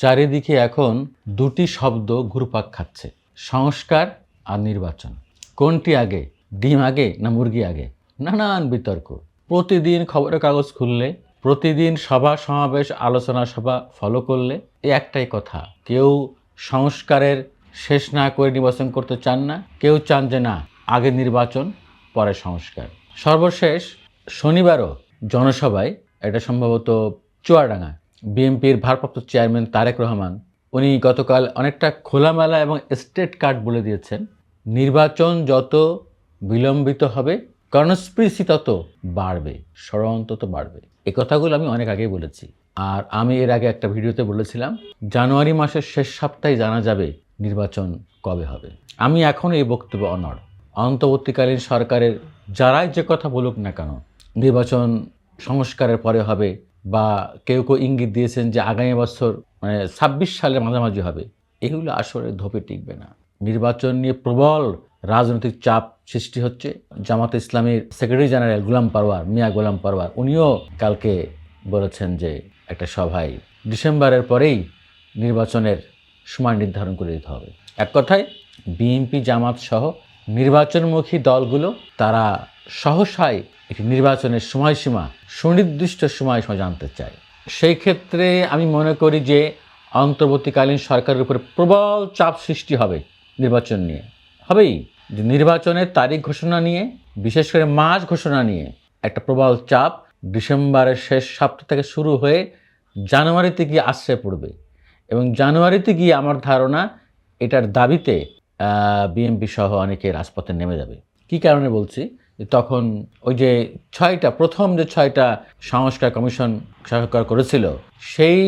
চারিদিকে এখন দুটি শব্দ ঘুরপাক খাচ্ছে, সংস্কার আর নির্বাচন। কোনটি আগে, ডিম আগে না মুরগি আগে? নানান বিতর্ক। প্রতিদিন খবরের কাগজ খুললে, প্রতিদিন সভা সমাবেশ আলোচনা সভা ফলো করলে এই একটাই কথা, কেউ সংস্কারের শেষ না করে নির্বাচন করতে চান না, কেউ চান যে না, আগে নির্বাচন পরে সংস্কার। সর্বশেষ শনিবারও জনসভায়, এটা সম্ভবত চুয়াডাঙ্গা, বিএনপির ভারপ্রাপ্ত চেয়ারম্যান তারেক রহমান উনি গতকাল অনেকটা খোলামেলা এবং স্টেট কার্ড বলে দিয়েছেন, নির্বাচন যত বিলম্বিত হবে কনস্পিরেসি তত বাড়বে, ষড়যন্ত্র তত বাড়বে। এই কথাগুলো আমি অনেক আগেই বলেছি। আর আমি এর আগে একটা ভিডিওতে বলেছিলাম জানুয়ারি মাসের শেষ সপ্তাহে জানা যাবে নির্বাচন কবে হবে। আমি এখন এই বক্তব্য অনড়। অন্তর্বর্তীকালীন সরকারের যারাই যে কথা বলুক না কেন, নির্বাচন সংস্কারের পরে হবে, বা কেউ কেউ ইঙ্গিত দিয়েছেন যে আগামী বছর 26 সালের মাঝামাঝি হবে, এগুলো আসলে ধোপে টিকবে না। নির্বাচন নিয়ে প্রবল রাজনৈতিক চাপ সৃষ্টি হচ্ছে। জামাতে ইসলামীর সেক্রেটারি জেনারেল মিয়া গোলাম পরওয়ার উনিও কালকে বলেছেন যে একটা সভায় ডিসেম্বরের পরেই নির্বাচনের সময় নির্ধারণ করে দিতে হবে। এক কথায় বিএনপি জামাত সহ নির্বাচনমুখী দলগুলো তারা সহসায় একটি নির্বাচনের সময়সীমা, সুনির্দিষ্ট সময়সীমা জানতে চায়। সেই ক্ষেত্রে আমি মনে করি যে অন্তর্বর্তীকালীন সরকারের উপরে প্রবল চাপ সৃষ্টি হবে নির্বাচন নিয়ে। হবেই, যে নির্বাচনের তারিখ ঘোষণা নিয়ে, বিশেষ করে মাস ঘোষণা নিয়ে একটা প্রবল চাপ ডিসেম্বরের শেষ সপ্তাহ থেকে শুরু হয়ে জানুয়ারিতে গিয়ে আশ্রয় পড়বে। এবং জানুয়ারিতে গিয়ে আমার ধারণা এটার দাবিতে বিএনপি সহ অনেকে রাজপথে নেমে যাবে। কি কারণে বলছি, তখন ওই যে প্রথম যে 6টা সংস্কার কমিশন সরকার করেছিল, সেই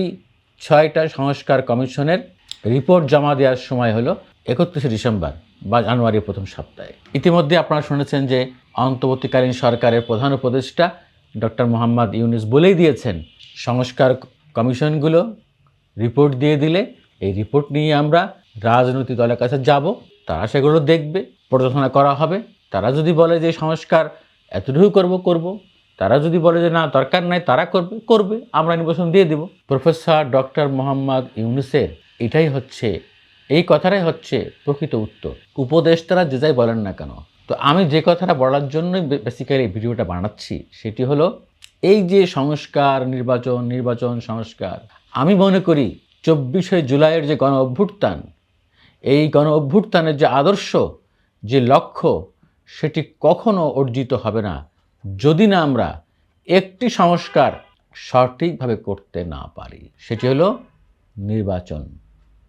6টা সংস্কার কমিশনের রিপোর্ট জমা দেওয়ার সময় হলো 31শে ডিসেম্বর বা জানুয়ারির প্রথম সপ্তাহে। ইতিমধ্যে আপনারা শুনেছেন যে অন্তর্বর্তীকালীন সরকারের প্রধান উপদেষ্টা ডক্টর মোহাম্মদ ইউনূস বলেই দিয়েছেন, সংস্কার কমিশনগুলো রিপোর্ট দিয়ে দিলে এই রিপোর্ট নিয়ে আমরা রাজনৈতিক দলের কাছে যাব, তারা সেগুলো দেখবে, পর্যালোচনা করা হবে। তারা যদি বলে যে সংস্কার এতটুকু করব, তারা যদি বলে যে না দরকার নাই, তারা করবে, আমরা নির্বাচন দিয়ে দেব। প্রফেসর ডক্টর মোহাম্মদ ইউনূসের এই কথাটাই হচ্ছে প্রকৃত উত্তর। উপদেষ্টারা যে যাই বলেন না কেন, তো আমি যে কথাটা বলার জন্যই বেসিক্যালি ভিডিওটা বানাচ্ছি, সেটি হলো এই যে সংস্কার, নির্বাচন সংস্কার, আমি মনে করি 24শে জুলাইয়ের যে গণ অভ্যুত্থান, এই গণ অভ্যুত্থানের যে আদর্শ, যে লক্ষ্য, সেটি কখনো অর্জিত হবে না যদি না আমরা একটি সংস্কার সঠিকভাবে করতে না পারি। সেটি হলো নির্বাচন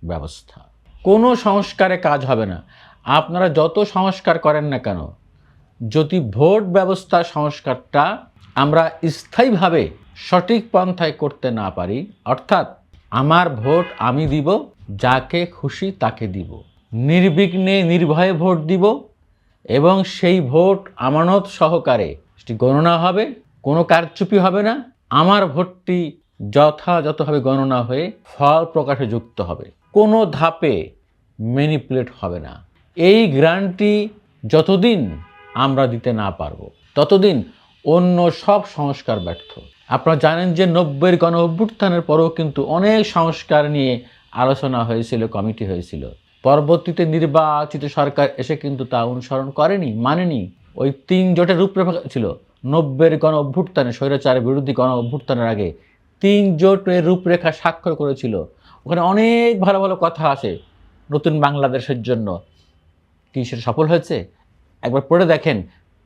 ব্যবস্থা। কোনো সংস্কারে কাজ হবে না, আপনারা যত সংস্কার করেন না কেন, যদি ভোট ব্যবস্থা সংস্কারটা আমরা স্থায়ীভাবে সঠিক পন্থায় করতে না পারি, অর্থাৎ আমার ভোট আমি দিব, যাকে খুশি তাকে দিব, নির্বিঘ্নে নির্ভয়ে ভোট দিব, এবং সেই ভোট আমানত সহকারে সেটি গণনা হবে, কোনো কারচুপি হবে না, আমার ভোটটি যথাযথভাবে গণনা হয়ে ফল প্রকাশে যুক্ত হবে, কোনো ধাপে ম্যানিপুলেট হবে না। এই গ্যারান্টি যতদিন আমরা দিতে না পারবো, ততদিন অন্য সব সংস্কার ব্যর্থ। আপনারা জানেন যে 90-এর গণ অভ্যুত্থানের পরেও কিন্তু অনেক সংস্কার নিয়ে আলোচনা হয়েছিল, কমিটি হয়েছিল। পরবর্তীতে নির্বাচিত সরকার এসে কিন্তু তা অনুসরণ করেনি, মানেনি। ওই 3 জোটের রূপরেখা ছিল 90-এর গণ অভ্যুত্থানে, স্বৈরাচারের বিরোধী গণ অভ্যুত্থানের আগে 3 জোটের রূপরেখা স্বাক্ষর করেছিল। ওখানে অনেক ভালো ভালো কথা আসে নতুন বাংলাদেশের জন্য। কি সেটা সফল হয়েছে? একবার পড়ে দেখেন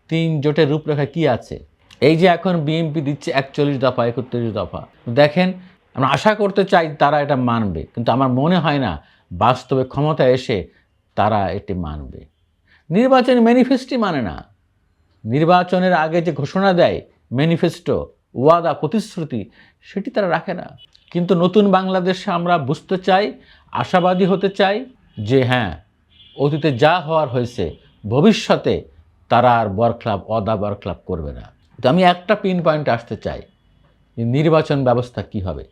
3 জোটের রূপরেখা কি আছে। এই যে এখন বিএনপি দিচ্ছে 41 দফা, 31 দফা, দেখেন, আমরা আশা করতে চাই তারা এটা মানবে, কিন্তু আমার মনে হয় না বাস্তবে ক্ষমতা এসে তারা এটি মানবে। নির্বাচনী ম্যানিফেস্টোই মানে না। নির্বাচনের আগে যে ঘোষণা দেয়, ম্যানিফেস্টো, ওয়াদা, প্রতিশ্রুতি, সেটি তারা রাখে না। কিন্তু নতুন বাংলাদেশে আমরা বুঝতে চাই, আশাবাদী হতে চাই যে হ্যাঁ, অতীতে যা হওয়ার হয়েছে, ভবিষ্যতে তারা আর বরখলাপ করবে না। তো আমি একটা পিন পয়েন্টে আসতে চাই, নির্বাচন ব্যবস্থা কি হবে,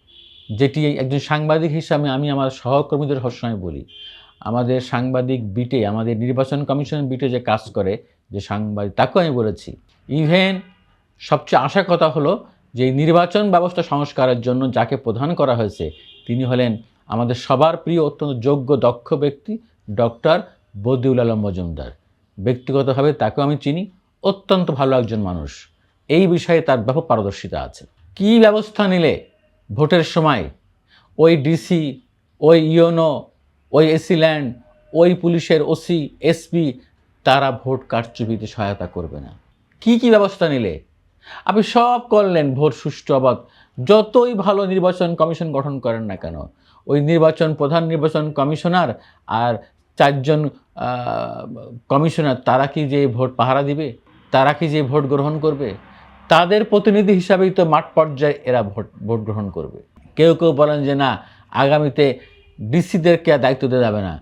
যেটি একজন সাংবাদিক হিসাবে আমি আমার সহকর্মীদের সবসময় বলি। আমাদের সাংবাদিক বিটে, আমাদের নির্বাচন কমিশন বিটে যে কাজ করে যে সাংবাদিক, তাকেও আমি বলেছি, ইভেন সবচেয়ে আশা কথা হলো যে নির্বাচন ব্যবস্থা সংস্কারের জন্য যাকে প্রধান করা হয়েছে তিনি হলেন আমাদের সবার প্রিয় অত্যন্ত যোগ্য দক্ষ ব্যক্তি ডক্টর বদিউল আলম মজুমদার। ব্যক্তিগতভাবে তাকেও আমি চিনি, অত্যন্ত ভালো একজন মানুষ। এই বিষয়ে তার ব্যাপক পারদর্শিতা আছে। কী ব্যবস্থা নিলে ভোটের সময় ওই ডিসি, ওই ইউনো, ওই এসি ল্যান্ড, ওই পুলিশের ওসি, এসপি তারা ভোট কারচুপিতে সহায়তা করবে না? কি ব্যবস্থা নিলে? আপনি সব করলেন ভোট সুষ্ঠু অবাধ, যতই ভালো নির্বাচন কমিশন গঠন করেন না কেন, ওই প্রধান নির্বাচন কমিশনার আর 4 জন কমিশনার তারা কি যে ভোট পাহারা দিবে? তারা কি যে ভোট গ্রহণ করবে? তাদের প্রতিনিধি হিসাবেই তো মাঠ পর্যায়ে এরা ভোট গ্রহণ করবে। কেউ বলেন যে না, আগামীতে ডিসিদেরকে দায়িত্ব দেওয়া যাবে না,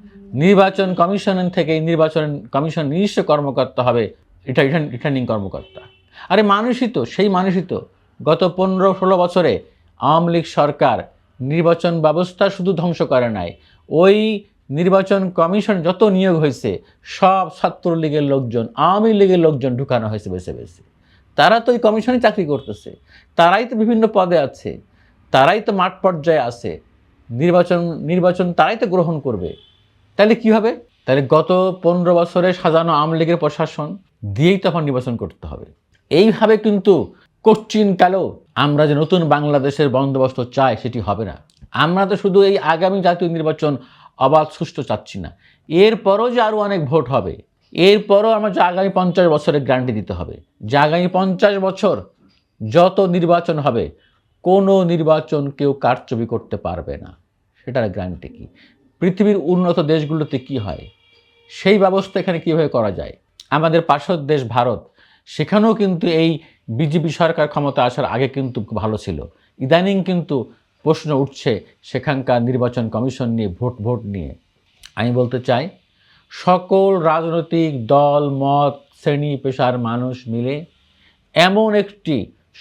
নির্বাচন কমিশন থেকে নির্বাচন কমিশন নিজস্ব কর্মকর্তা হবে, এটা রিটার্নিং কর্মকর্তা। আরে সেই মানুষই তো গত 15-16 বছরে আওয়ামী লীগ সরকার নির্বাচন ব্যবস্থা শুধু ধ্বংস করে নাই, ওই নির্বাচন কমিশন যত নিয়োগ হয়েছে সব ছাত্রলীগের লোকজন, আওয়ামী লীগের লোকজন ঢুকানো হয়েছে বেছে। তারা তো ওই কমিশনে চাকরি করতেছে, তারাই তো বিভিন্ন পদে আছে, তারাই তো মাঠ পর্যায়ে আছে, নির্বাচন তারাই তো গ্রহণ করবে। তাহলে কি হবে? তাহলে গত 15 বছরে সাজানো আওয়ামী লীগের প্রশাসন দিয়েই তখন নির্বাচন করতে হবে। এইভাবে কিন্তু কঠিনকালেও আমরা যে নতুন বাংলাদেশের বন্দোবস্ত চাই সেটি হবে না। আমরা তো শুধু এই আগামী জাতীয় নির্বাচন অবাধ সুষ্ঠু চাচ্ছি না, এরপরও যে আরও অনেক ভোট হবে, এরপরও আমরা যে আগামী 50 বছরের গ্যারান্টি দিতে হবে যে আগামী 50 বছর যত নির্বাচন হবে কোনো নির্বাচন কেউ কারচুপি করতে পারবে না। সেটার গ্যারান্টি কি? পৃথিবীর উন্নত দেশগুলোতে কি হয়, সেই ব্যবস্থা এখানে কীভাবে করা যায়? আমাদের পাশের দেশ ভারত, সেখানেও কিন্তু এই বিজেপি সরকার ক্ষমতা আসার আগে কিন্তু ভালো ছিল। ইদানিং কিন্তু প্রশ্ন উঠছে সেখানকার নির্বাচন কমিশন নিয়ে, ভোট নিয়ে। আমি বলতে চাই, সকল রাজনৈতিক দল, মত, শ্রেণী পেশার মানুষ মিলে এমন একটি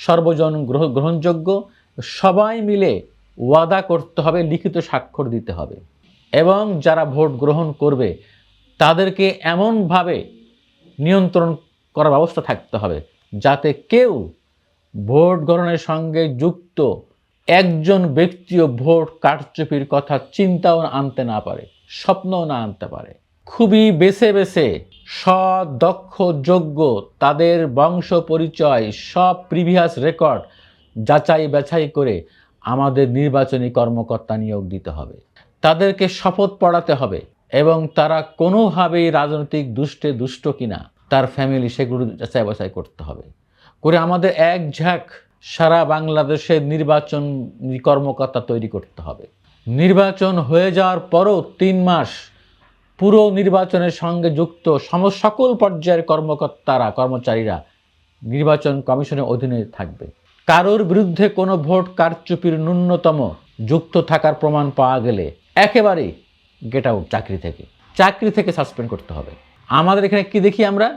সর্বজন গ্রহণযোগ্য, সবাই মিলে ওয়াদা করতে হবে, লিখিত স্বাক্ষর দিতে হবে, এবং যারা ভোট গ্রহণ করবে তাদেরকে এমনভাবে নিয়ন্ত্রণ করার ব্যবস্থা থাকতে হবে যাতে কেউ ভোট গ্রহণের সঙ্গে যুক্ত একজন ব্যক্তিও ভোট কারচুপির কথা চিন্তাও আনতে না পারে, স্বপ্নও না আনতে পারে। খুবই বেছে সৎ, দক্ষ, যোগ্য, তাদের বংশ পরিচয় সব প্রিভিয়াস রেকর্ড যাচাই বাছাই করে আমাদের নির্বাচনী কর্মকর্তা নিয়োগ দিতে হবে। তাদেরকে শপথ পড়াতে হবে এবং তারা কোনোভাবেই রাজনৈতিক দুষ্ট কিনা তার ফ্যামিলি সেগুলো যাচাই বাছাই করতে হবে করে আমাদের এক ঝাঁক সারা বাংলাদেশের নির্বাচন কর্মকর্তা তৈরি করতে হবে। নির্বাচন হয়ে যাওয়ার পরও 3 মাস পুরো নির্বাচনের সঙ্গে যুক্ত সকল পর্যায়ের কর্মচারীরা নির্বাচন কমিশনের অধীনে থাকবে। কারোর বিরুদ্ধে কোনো ভোট কারচুপির ন্যূনতম যুক্ত থাকার প্রমাণ পাওয়া গেলে একেবারেই গেট আউট, চাকরি থেকে সাসপেন্ড করতে হবে। আমাদের এখানে কি দেখি আমরা,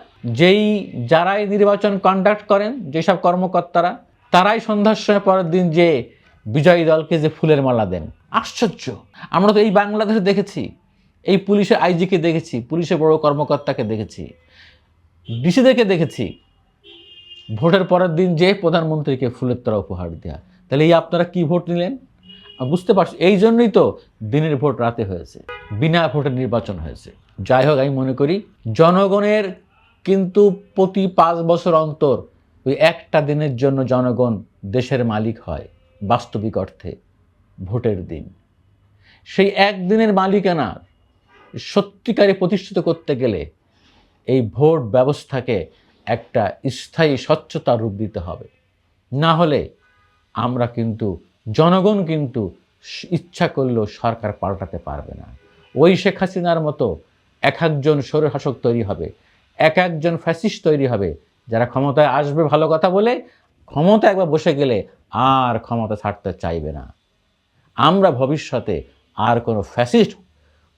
যারাই নির্বাচন কন্ডাক্ট করেন, যেসব কর্মকর্তারা, তারাই সন্ধ্যার সময় পরের দিন যে বিজয়ী দলকে যে ফুলের মালা দেন। আশ্চর্য! আমরা তো এই বাংলাদেশে দেখেছি, এই পুলিশের আইজিকে দেখেছি, পুলিশের বড় কর্মকর্তাকে দেখেছি, ডিসিদেরকে দেখেছি ভোটের পরের দিন যে প্রধানমন্ত্রীকে ফুলের তোড়া উপহার দেওয়া। তাহলে আপনারা কি ভোট নিলেন? বুঝতে পারছি, এই জন্যই তো দিনের ভোট রাতে হয়েছে, বিনা ভোটের নির্বাচন হয়েছে। যাই হোক, আমি মনে করি জনগণের কিন্তু প্রতি 5 বছর অন্তর ওই একটা দিনের জন্য জনগণ দেশের মালিক হয় বাস্তবিক অর্থে, ভোটের দিন। সেই একদিনের মালিকানা সত্যিকারে প্রতিষ্ঠিত করতে গেলে এই ভোট ব্যবস্থাকে একটা স্থায়ী স্বচ্ছতার রূপ দিতে হবে। না হলে আমরা জনগণ ইচ্ছা করলেও সরকার পাল্টাতে পারবে না। ওই শেখ হাসিনার মতো একজন স্বৈরশাসক তৈরি হবে, একজন ফ্যাসিস্ট তৈরি হবে, যারা ক্ষমতায় আসবে ভালো কথা বলে, ক্ষমতা একবার বসে গেলে আর ক্ষমতা ছাড়তে চাইবে না। আমরা ভবিষ্যতে আর কোনো ফ্যাসিস্ট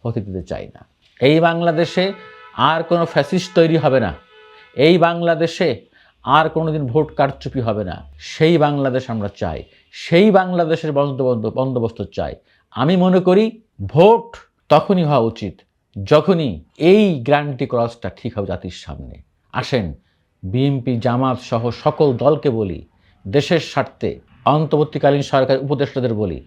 হতে দিতে চাই না। এই বাংলাদেশে আর কোনো ফ্যাসিস্ট তৈরি হবে না। এই বাংলাদেশে আর কোনোদিন ভোট কারচুপি হবে না। সেই বাংলাদেশ আমরা চাই, সেই বাংলাদেশের বন্দোবস্ত চাই। আমি মনে করি ভোট তখনই হওয়া উচিত যখনই এই গ্যারান্টি ক্রসটা ঠিক হবে জাতির সামনে। আসেন, বিএনপি, জামাত সহ সকল দলকে বলি, দেশের স্বার্থে অন্তর্বর্তীকালীন সরকার উপদেষ্টাদের বলি,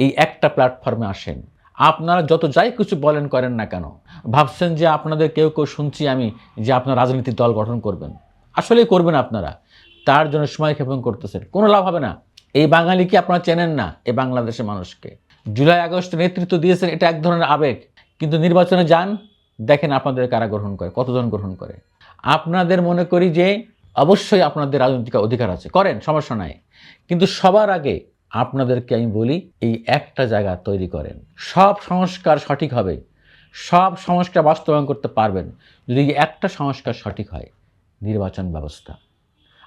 এই একটা প্ল্যাটফর্মে আসেন। আপনারা যত যাই কিছু বলেন করেন না কেন, ভাবছেন যে আপনাদের কেউ কেউ শুনছি আমি যে আপনারা রাজনৈতিক দল গঠন করবেন। আসলেই করবেন আপনারা। তার জন্য সময় ক্ষেপণ করতেছেন, কোনো লাভ হবে না। এই বাঙালিকে আপনারা চেনেন না, এই বাংলাদেশের মানুষকে। জুলাই আগস্টে নেতৃত্ব দিয়েছেন, এটা এক ধরনের আবেগ, কিন্তু নির্বাচনে যান, দেখেন আপনাদের কারা গ্রহণ করে, কতজন গ্রহণ করে। আপনাদের মনে করি যে অবশ্যই আপনাদের রাজনৈতিক অধিকার আছে, করেন, সমস্যা নাই, কিন্তু সবার আগে আপনাদেরকে আমি বলি এই একটা জায়গা তৈরি করেন। সব সংস্কার সঠিক হবে, সব সংস্কার বাস্তবায়ন করতে পারবেন যদি একটা সংস্কার সঠিক হয়, নির্বাচন ব্যবস্থা।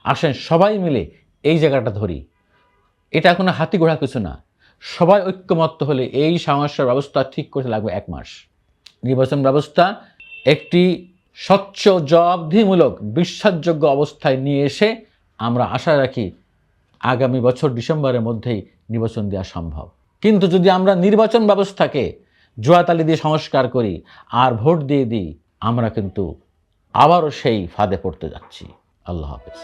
আসেন সবাই মিলে এই জায়গাটা ধরি। এটা কোনো হাতি ঘোড়া কিছু না। সবাই ঐক্যমত্য হলে এই সংস্কার ব্যবস্থা ঠিক করতে লাগবে 1 মাস। নির্বাচন ব্যবস্থা একটি স্বচ্ছ, জবাবদিহিমূলক, বিশ্বাসযোগ্য অবস্থায় নিয়ে এসে আমরা আশা রাখি আগামী বছর ডিসেম্বরের মধ্যেই নির্বাচন দেওয়া সম্ভব। কিন্তু যদি আমরা নির্বাচন ব্যবস্থাকে জোয়াতালি দিয়ে সংস্কার করি আর ভোট দিয়ে দিই, আমরা কিন্তু আবারও সেই ফাঁদে পড়তে যাচ্ছি। আল্লাহ হাফেজ।